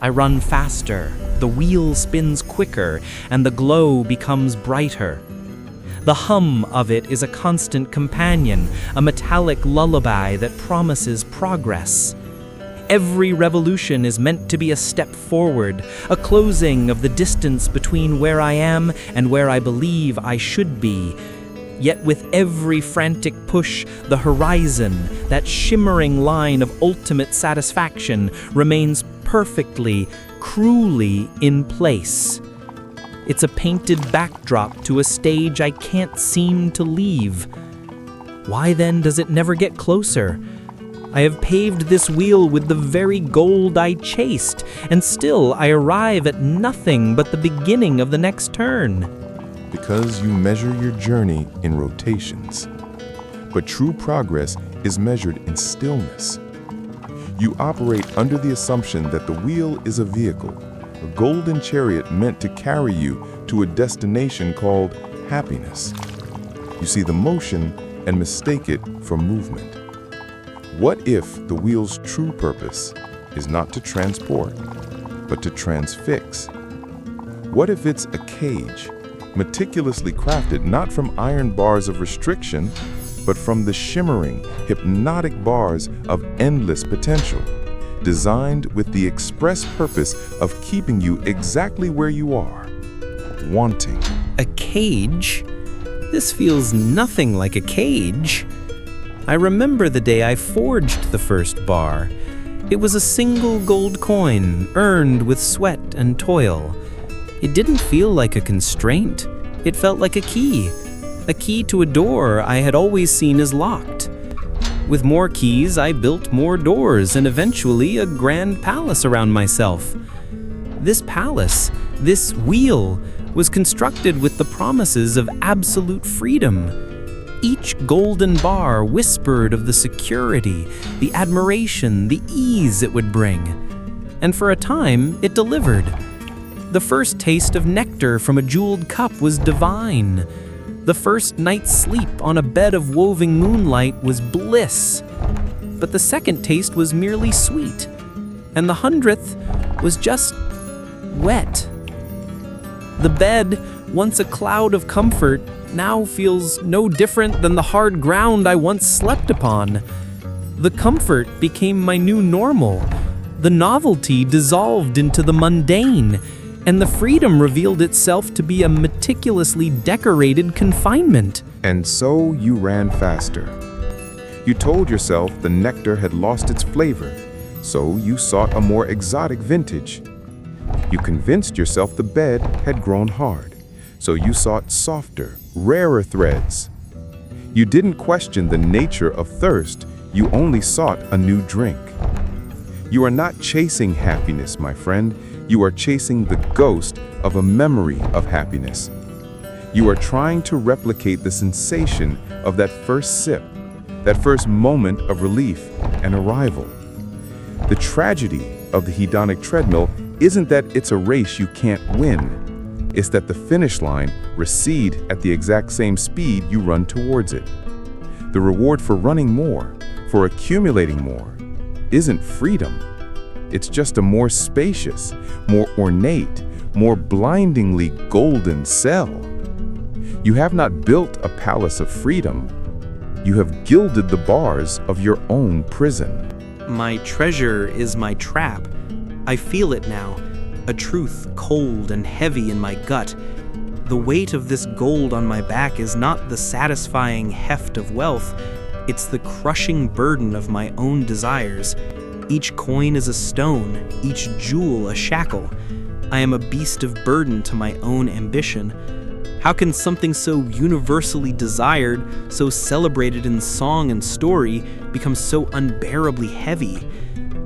I run faster, the wheel spins quicker, and the glow becomes brighter. The hum of it is a constant companion, a metallic lullaby that promises progress. Every revolution is meant to be a step forward, a closing of the distance between where I am and where I believe I should be. Yet with every frantic push, the horizon, that shimmering line of ultimate satisfaction, remains perfectly, cruelly in place. It's a painted backdrop to a stage I can't seem to leave. Why then does it never get closer? I have paved this wheel with the very gold I chased, and still I arrive at nothing but the beginning of the next turn. Because you measure your journey in rotations. But true progress is measured in stillness. You operate under the assumption that the wheel is a vehicle, a golden chariot meant to carry you to a destination called happiness. You see the motion and mistake it for movement. What if the wheel's true purpose is not to transport, but to transfix? What if it's a cage, meticulously crafted not from iron bars of restriction, but from the shimmering, hypnotic bars of endless potential, designed with the express purpose of keeping you exactly where you are, wanting? A cage? This feels nothing like a cage. I remember the day I forged the first bar. It was a single gold coin, earned with sweat and toil. It didn't feel like a constraint. It felt like a key to a door I had always seen as locked. With more keys, I built more doors and eventually a grand palace around myself. This palace, this wheel, was constructed with the promises of absolute freedom. Each golden bar whispered of the security, the admiration, the ease it would bring. And for a time, it delivered. The first taste of nectar from a jeweled cup was divine. The first night's sleep on a bed of woven moonlight was bliss. But the second taste was merely sweet, and the 100th was just wet. The bed, once a cloud of comfort, now feels no different than the hard ground I once slept upon. The comfort became my new normal. The novelty dissolved into the mundane, and the freedom revealed itself to be a meticulously decorated confinement. And so you ran faster. You told yourself the nectar had lost its flavor, so you sought a more exotic vintage. You convinced yourself the bed had grown hard, so you sought softer, rarer threads. You didn't question the nature of thirst, you only sought a new drink. You are not chasing happiness, my friend. You are chasing the ghost of a memory of happiness. You are trying to replicate the sensation of that first sip, that first moment of relief and arrival. The tragedy of the hedonic treadmill isn't that it's a race you can't win. It's that the finish line recede at the exact same speed you run towards it. The reward for running more, for accumulating more, isn't freedom. It's just a more spacious, more ornate, more blindingly golden cell. You have not built a palace of freedom. You have gilded the bars of your own prison. My treasure is my trap. I feel it now, a truth cold and heavy in my gut. The weight of this gold on my back is not the satisfying heft of wealth, it's the crushing burden of my own desires. Each coin is a stone, each jewel a shackle. I am a beast of burden to my own ambition. How can something so universally desired, so celebrated in song and story, become so unbearably heavy?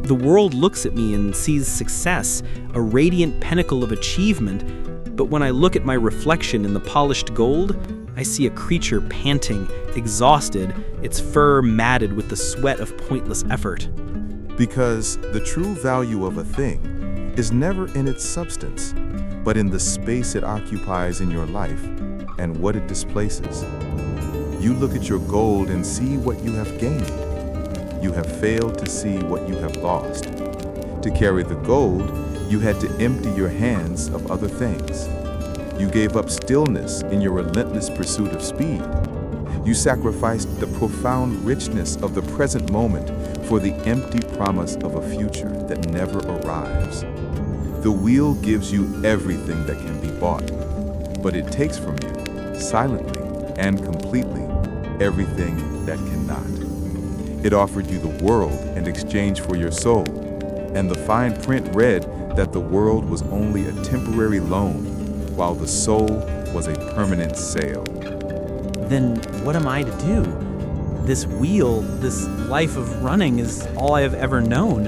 The world looks at me and sees success, a radiant pinnacle of achievement, but when I look at my reflection in the polished gold, I see a creature panting, exhausted, its fur matted with the sweat of pointless effort. Because the true value of a thing is never in its substance, but in the space it occupies in your life and what it displaces. You look at your gold and see what you have gained. You have failed to see what you have lost. To carry the gold, You had to empty your hands of other things. You gave up stillness in your relentless pursuit of speed. You sacrificed the profound richness of the present moment for the empty promise of a future that never arrives. The wheel gives you everything that can be bought, but it takes from you, silently and completely, everything that cannot. It offered you the world in exchange for your soul, and the fine print read that the world was only a temporary loan, while the soul was a permanent sale. Then what am I to do? This wheel, this life of running is all I have ever known.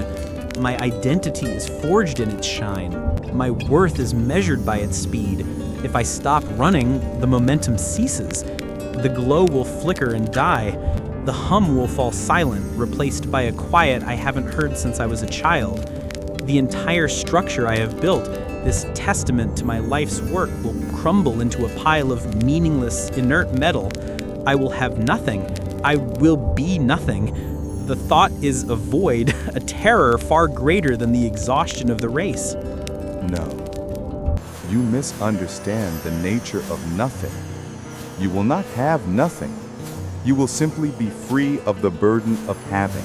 My identity is forged in its shine. My worth is measured by its speed. If I stop running, the momentum ceases. The glow will flicker and die. The hum will fall silent, replaced by a quiet I haven't heard since I was a child. The entire structure I have built, this testament to my life's work, will crumble into a pile of meaningless, inert metal. I will have nothing. I will be nothing. The thought is a void, a terror far greater than the exhaustion of the race. No. You misunderstand the nature of nothing. You will not have nothing. You will simply be free of the burden of having.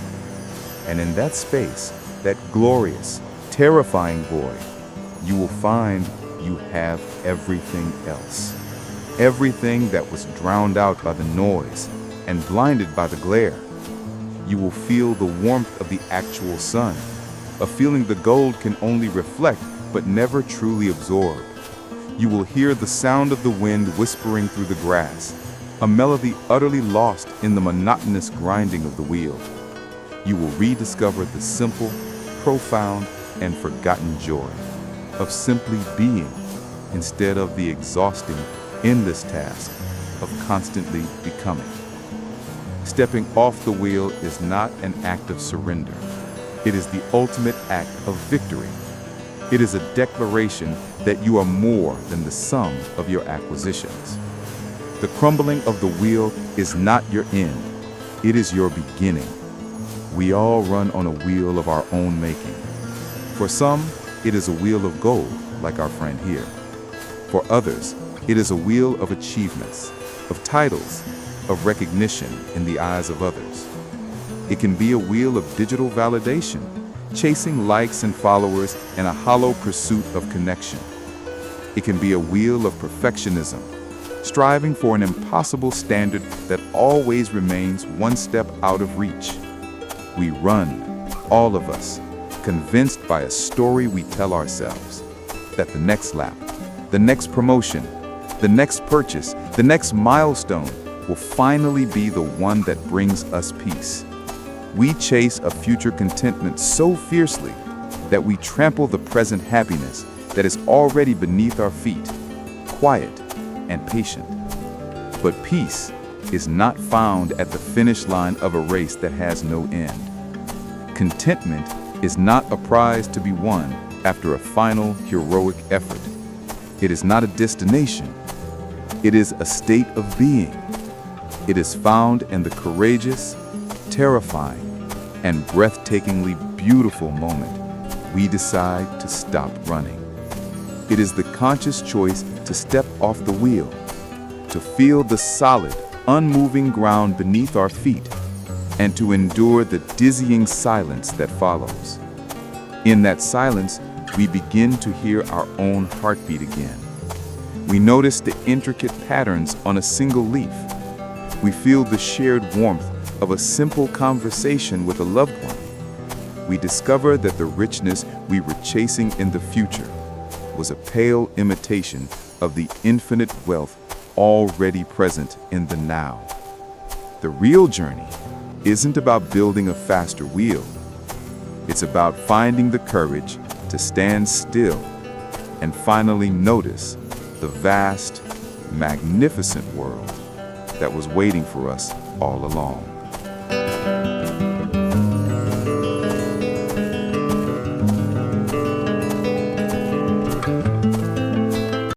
And in that space, that glorious, terrifying void, you will find you have everything else. Everything that was drowned out by the noise and blinded by the glare. You will feel the warmth of the actual sun, a feeling the gold can only reflect but never truly absorb. You will hear the sound of the wind whispering through the grass, a melody utterly lost in the monotonous grinding of the wheel. You will rediscover the simple, profound, and forgotten joy of simply being instead of the exhausting, endless task of constantly becoming. Stepping off the wheel is not an act of surrender. It is the ultimate act of victory. It is a declaration that you are more than the sum of your acquisitions. The crumbling of the wheel is not your end. It is your beginning. We all run on a wheel of our own making. For some, it is a wheel of gold, like our friend here. For others, it is a wheel of achievements, of titles, of recognition in the eyes of others. It can be a wheel of digital validation, chasing likes and followers in a hollow pursuit of connection. It can be a wheel of perfectionism, striving for an impossible standard that always remains one step out of reach. We run, all of us, convinced by a story we tell ourselves, that the next lap, the next promotion, the next purchase, the next milestone will finally be the one that brings us peace. We chase a future contentment so fiercely that we trample the present happiness that is already beneath our feet, quiet and patient. But peace is not found at the finish line of a race that has no end. Contentment is not a prize to be won after a final heroic effort. It is not a destination. It is a state of being. It is found in the courageous, terrifying, and breathtakingly beautiful moment we decide to stop running. It is the conscious choice to step off the wheel, to feel the solid, unmoving ground beneath our feet, and to endure the dizzying silence that follows. In that silence, we begin to hear our own heartbeat again. We notice the intricate patterns on a single leaf. We feel the shared warmth of a simple conversation with a loved one. We discover that the richness we were chasing in the future was a pale imitation of the infinite wealth already present in the now. The real journey isn't about building a faster wheel. It's about finding the courage to stand still and finally notice the vast, magnificent world that was waiting for us all along.